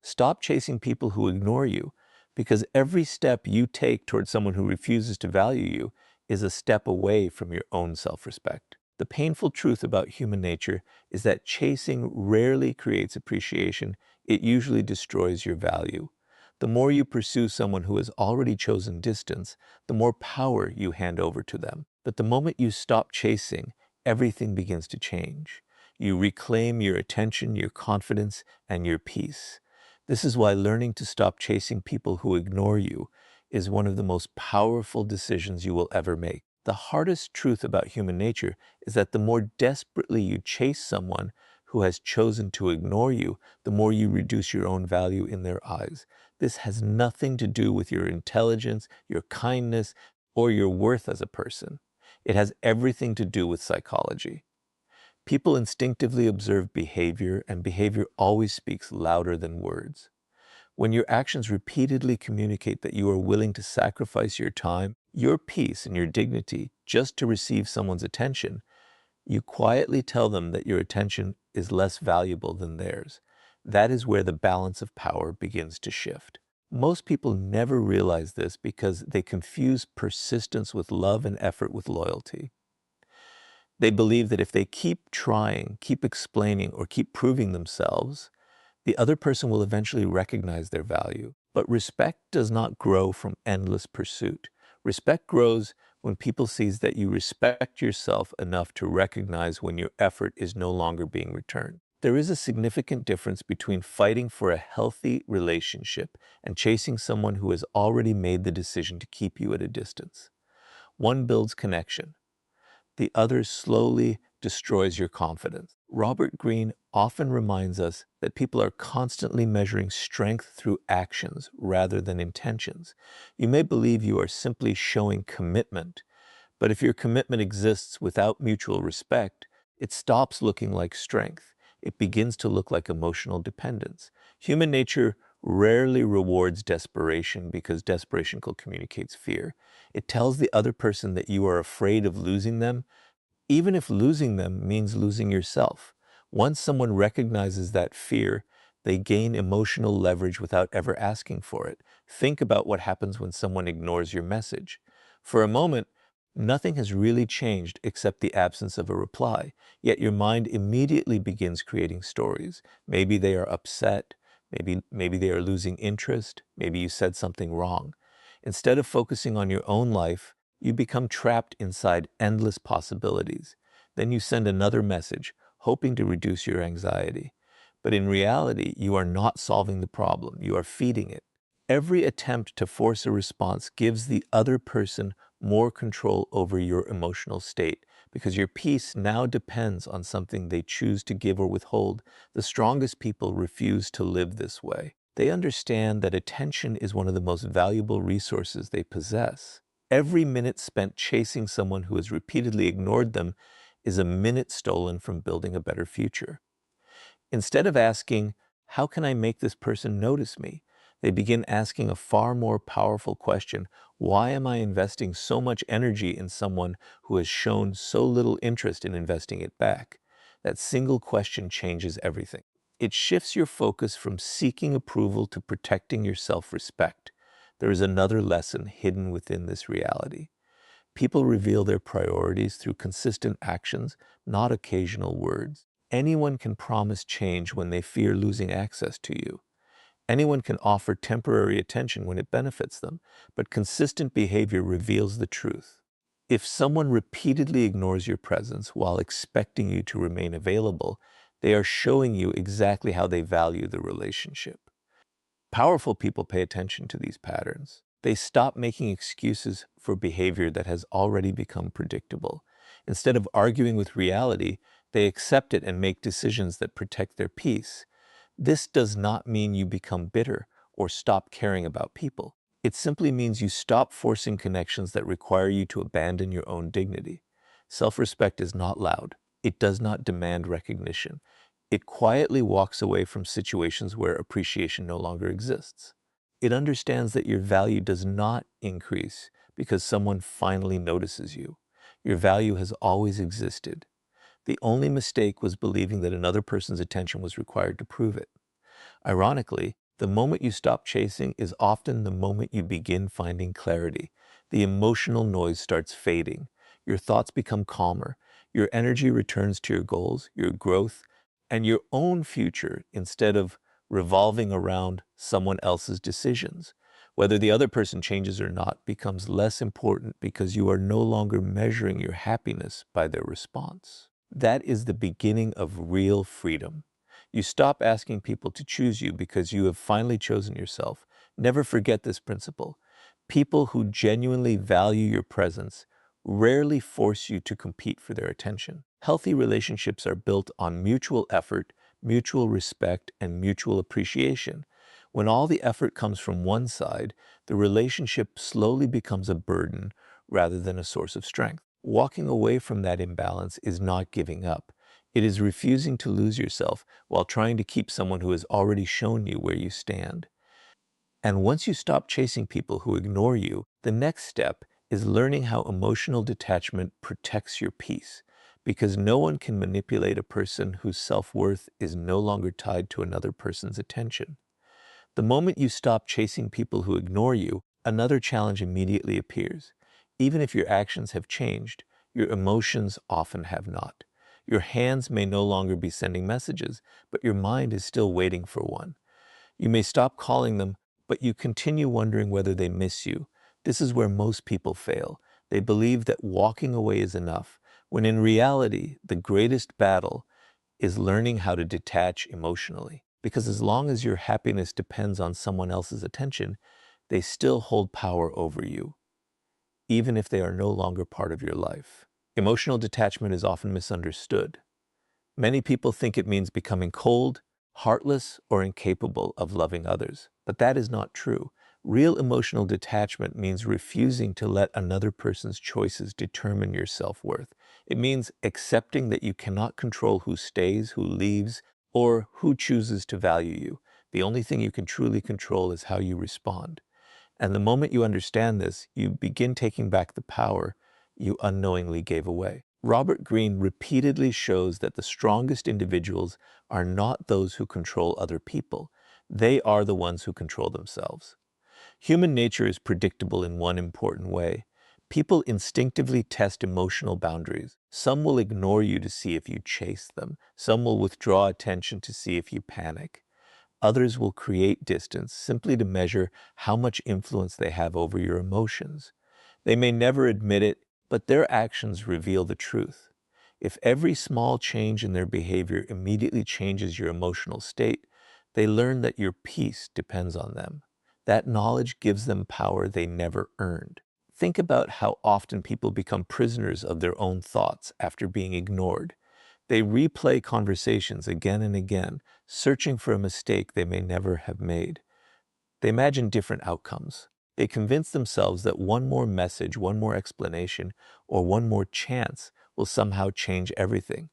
Stop chasing people who ignore you, because every step you take towards someone who refuses to value you is a step away from your own self-respect. The painful truth about human nature is that chasing rarely creates appreciation. It usually destroys your value. The more you pursue someone who has already chosen distance, the more power you hand over to them. But the moment you stop chasing, everything begins to change. You reclaim your attention, your confidence, and your peace. This is why learning to stop chasing people who ignore you is one of the most powerful decisions you will ever make. The hardest truth about human nature is that the more desperately you chase someone who has chosen to ignore you, the more you reduce your own value in their eyes. This has nothing to do with your intelligence, your kindness, or your worth as a person. It has everything to do with psychology. People instinctively observe behavior, and behavior always speaks louder than words. When your actions repeatedly communicate that you are willing to sacrifice your time, your peace, and your dignity just to receive someone's attention, you quietly tell them that your attention is less valuable than theirs. That is where the balance of power begins to shift. Most people never realize this because they confuse persistence with love and effort with loyalty. They believe that if they keep trying, keep explaining, or keep proving themselves, the other person will eventually recognize their value. But respect does not grow from endless pursuit. Respect grows when people sees that you respect yourself enough to recognize when your effort is no longer being returned. There is a significant difference between fighting for a healthy relationship and chasing someone who has already made the decision to keep you at a distance. One builds connection. The other slowly destroys your confidence. Robert Greene often reminds us that people are constantly measuring strength through actions rather than intentions. You may believe you are simply showing commitment, but if your commitment exists without mutual respect, it stops looking like strength. It begins to look like emotional dependence. Human nature rarely rewards desperation because desperation communicates fear. It tells the other person that you are afraid of losing them, even if losing them means losing yourself. Once someone recognizes that fear, they gain emotional leverage without ever asking for it. Think about what happens when someone ignores your message. For a moment, nothing has really changed except the absence of a reply, yet your mind immediately begins creating stories. Maybe they are upset, maybe they are losing interest, maybe you said something wrong. Instead of focusing on your own life, you become trapped inside endless possibilities. Then you send another message, hoping to reduce your anxiety. But in reality, you are not solving the problem, you are feeding it. Every attempt to force a response gives the other person more control over your emotional state, because your peace now depends on something they choose to give or withhold. The strongest people refuse to live this way. They understand that attention is one of the most valuable resources they possess. Every minute spent chasing someone who has repeatedly ignored them is a minute stolen from building a better future. Instead of asking, "How can I make this person notice me?" they begin asking a far more powerful question: why am I investing so much energy in someone who has shown so little interest in investing it back? That single question changes everything. It shifts your focus from seeking approval to protecting your self-respect. There is another lesson hidden within this reality. People reveal their priorities through consistent actions, not occasional words. Anyone can promise change when they fear losing access to you. Anyone can offer temporary attention when it benefits them, but consistent behavior reveals the truth. If someone repeatedly ignores your presence while expecting you to remain available, they are showing you exactly how they value the relationship. Powerful people pay attention to these patterns. They stop making excuses for behavior that has already become predictable. Instead of arguing with reality, they accept it and make decisions that protect their peace. This does not mean you become bitter or stop caring about people. It simply means you stop forcing connections that require you to abandon your own dignity. Self-respect is not loud. It does not demand recognition. It quietly walks away from situations where appreciation no longer exists. It understands that your value does not increase because someone finally notices you. Your value has always existed. The only mistake was believing that another person's attention was required to prove it. Ironically, The moment you stop chasing is often the moment you begin finding clarity. The emotional noise starts fading. Your thoughts become calmer. Your energy returns to your goals, your growth, and your own future instead of revolving around someone else's decisions. Whether the other person changes or not becomes less important because you are no longer measuring your happiness by their response. That is the beginning of real freedom. You stop asking people to choose you because you have finally chosen yourself. Never forget this principle. People who genuinely value your presence rarely force you to compete for their attention. Healthy relationships are built on mutual effort, mutual respect, and mutual appreciation. When all the effort comes from one side, the relationship slowly becomes a burden rather than a source of strength. Walking away from that imbalance is not giving up. It is refusing to lose yourself while trying to keep someone who has already shown you where you stand. And once you stop chasing people who ignore you, the next step is learning how emotional detachment protects your peace. Because no one can manipulate a person whose self-worth is no longer tied to another person's attention. The moment you stop chasing people who ignore you, another challenge immediately appears. Even if your actions have changed, your emotions often have not. Your hands may no longer be sending messages, but your mind is still waiting for one. You may stop calling them, but you continue wondering whether they miss you. This is where most people fail. They believe that walking away is enough, when in reality, the greatest battle is learning how to detach emotionally. Because as long as your happiness depends on someone else's attention, they still hold power over you, even if they are no longer part of your life. Emotional detachment is often misunderstood. Many people think it means becoming cold, heartless, or incapable of loving others. But that is not true. Real emotional detachment means refusing to let another person's choices determine your self-worth. It means accepting that you cannot control who stays, who leaves, or who chooses to value you. The only thing you can truly control is how you respond. And the moment you understand this, you begin taking back the power you unknowingly gave away. Robert Greene repeatedly shows that the strongest individuals are not those who control other people. They are the ones who control themselves. Human nature is predictable in one important way. People instinctively test emotional boundaries. Some will ignore you to see if you chase them. Some will withdraw attention to see if you panic. Others will create distance simply to measure how much influence they have over your emotions. They may never admit it, but their actions reveal the truth. If every small change in their behavior immediately changes your emotional state, they learn that your peace depends on them. That knowledge gives them power they never earned. Think about how often people become prisoners of their own thoughts after being ignored. They replay conversations again and again, searching for a mistake they may never have made. They imagine different outcomes. They convince themselves that one more message, one more explanation, or one more chance will somehow change everything.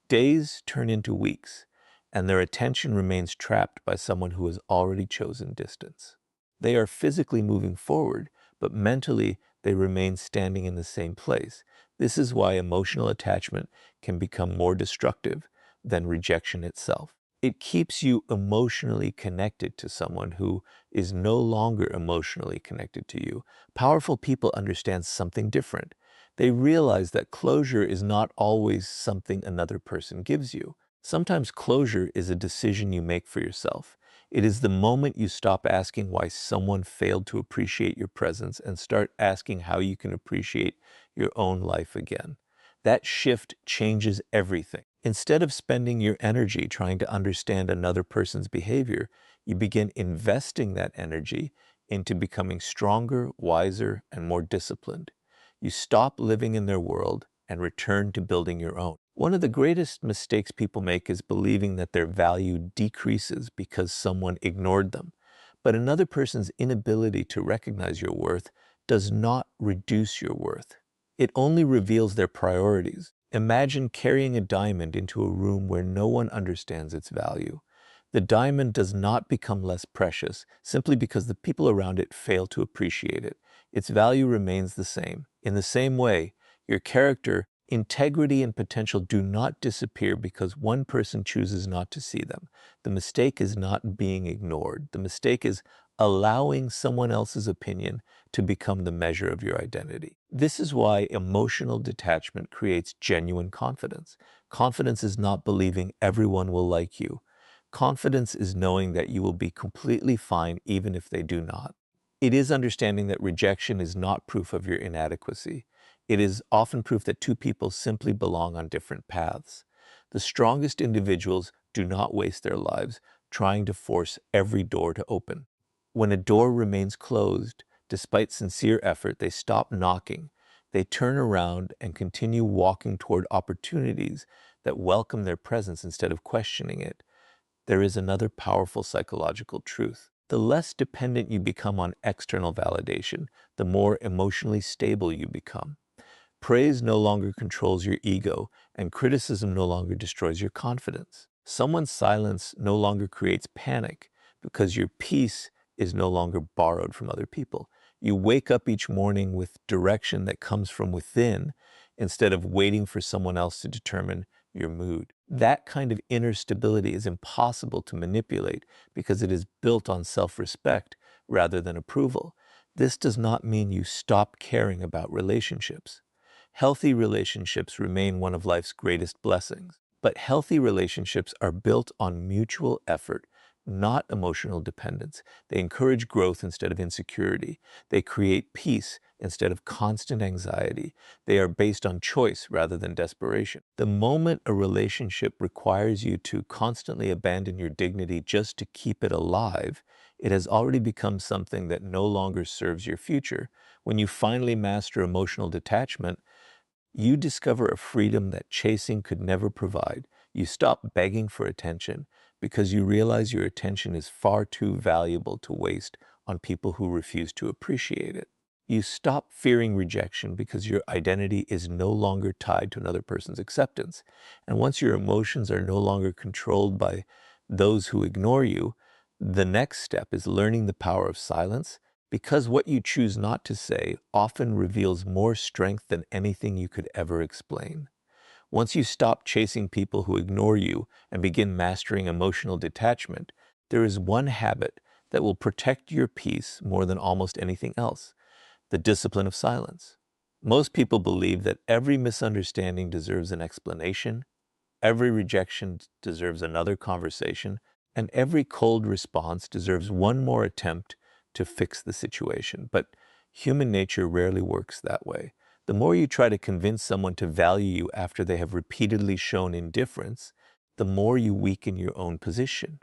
Days turn into weeks, and their attention remains trapped by someone who has already chosen distance. They are physically moving forward, but mentally they remain standing in the same place. This is why emotional attachment can become more destructive than rejection itself. It keeps you emotionally connected to someone who is no longer emotionally connected to you. Powerful people understand something different. They realize that closure is not always something another person gives you. Sometimes closure is a decision you make for yourself. It is the moment you stop asking why someone failed to appreciate your presence and start asking how you can appreciate your own life again. That shift changes everything. Instead of spending your energy trying to understand another person's behavior, you begin investing that energy into becoming stronger, wiser, and more disciplined. You stop living in their world and return to building your own. One of the greatest mistakes people make is believing that their value decreases because someone ignored them. But another person's inability to recognize your worth does not reduce your worth. It only reveals their priorities. Imagine carrying a diamond into a room where no one understands its value. The diamond does not become less precious simply because the people around it fail to appreciate it. Its value remains the same. In the same way, your character Integrity and potential do not disappear because one person chooses not to see them. The mistake is not being ignored. The mistake is allowing someone else's opinion to become the measure of your identity. This is why emotional detachment creates genuine confidence. Confidence is not believing everyone will like you. Confidence is knowing that you will be completely fine even if they do not. It is understanding that rejection is not proof of your inadequacy. It is often proof that two people simply belong on different paths. The strongest individuals do not waste their lives trying to force every door to open. When a door remains closed, despite sincere effort, they stop knocking. They turn around and continue walking toward opportunities that welcome their presence instead of questioning it. There is another powerful psychological truth. The less dependent you become on external validation, the more emotionally stable you become. Praise no longer controls your ego, and criticism no longer destroys your confidence. Someone's silence no longer creates panic because your peace is no longer borrowed from other people. You wake up each morning with direction that comes from within instead of waiting for someone else to determine your mood. That kind of inner stability is impossible to manipulate because it is built on self-respect rather than approval. This does not mean you stop caring about relationships. Healthy relationships remain one of life's greatest blessings, but healthy relationships are built on mutual effort, not emotional dependence. They encourage growth instead of insecurity. They create peace instead of constant anxiety. They are based on choice rather than desperation. The moment a relationship requires you to constantly abandon your dignity just to keep it alive, it has already become something that no longer serves your future. When you finally master emotional detachment, you discover a freedom that chasing could never provide. You stop begging for attention because you realize your attention is far too valuable to waste on people who refuse to appreciate it. You stop fearing rejection because your identity is no longer tied to another person's acceptance. And once your emotions are no longer controlled by those who ignore you, the next step is learning the power of silence, because what you choose not to say often reveals more strength than anything you could ever explain. Once you stop chasing people who ignore you and begin mastering emotional detachment, there is one habit that will protect your peace more than almost anything else: the discipline of silence. Most people believe that every misunderstanding deserves an explanation, every rejection deserves another conversation, and every cold response deserves one more attempt to fix the situation. But human nature rarely works that way. The more you try to convince someone to value you after they have repeatedly shown indifference, the more you weaken your own position.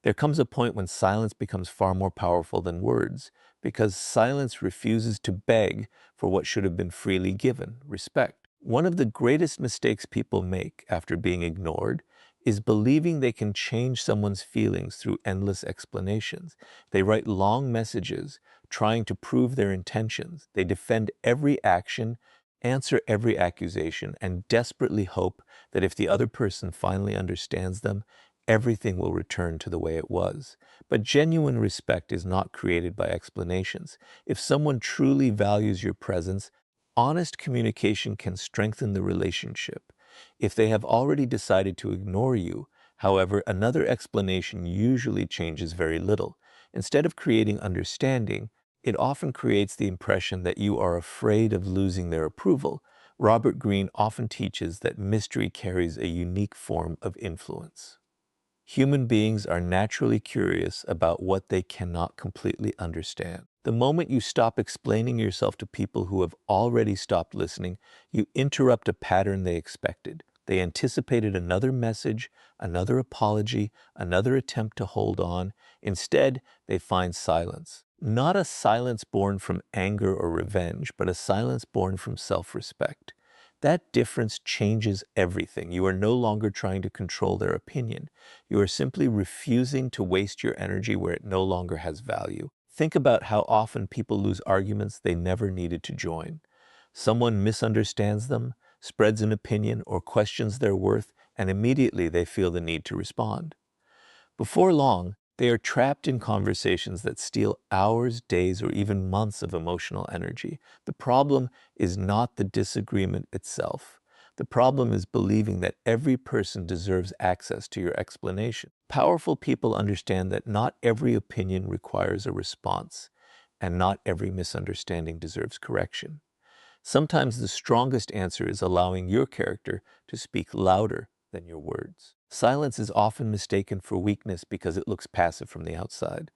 There comes a point when silence becomes far more powerful than words, because silence refuses to beg for what should have been freely given: respect. One of the greatest mistakes people make after being ignored is believing they can change someone's feelings through endless explanations. They write long messages trying to prove their intentions. They defend every action, answer every accusation, and desperately hope that if the other person finally understands them, everything will return to the way it was. But genuine respect is not created by explanations. If someone truly values your presence, honest communication can strengthen the relationship. If they have already decided to ignore you, however, another explanation usually changes very little. Instead of creating understanding, it often creates the impression that you are afraid of losing their approval. Robert Greene often teaches that mystery carries a unique form of influence. Human beings are naturally curious about what they cannot completely understand. The moment you stop explaining yourself to people who have already stopped listening, you interrupt a pattern they expected. They anticipated another message, another apology, another attempt to hold on. Instead, they find silence. Not a silence born from anger or revenge, but a silence born from self-respect. That difference changes everything. You are no longer trying to control their opinion. You are simply refusing to waste your energy where it no longer has value. Think about how often people lose arguments they never needed to join. Someone misunderstands them, spreads an opinion, or questions their worth, and immediately they feel the need to respond. Before long, They are trapped in conversations that steal hours, days, or even months of emotional energy. The problem is not the disagreement itself. The problem is believing that every person deserves access to your explanation. Powerful people understand that not every opinion requires a response, and not every misunderstanding deserves correction. Sometimes the strongest answer is allowing your character to speak louder than your words. Silence is often mistaken for weakness because it looks passive from the outside.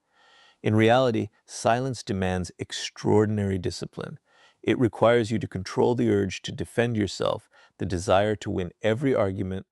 In reality, silence demands extraordinary discipline. It requires you to control the urge to defend yourself, the desire to win every argument,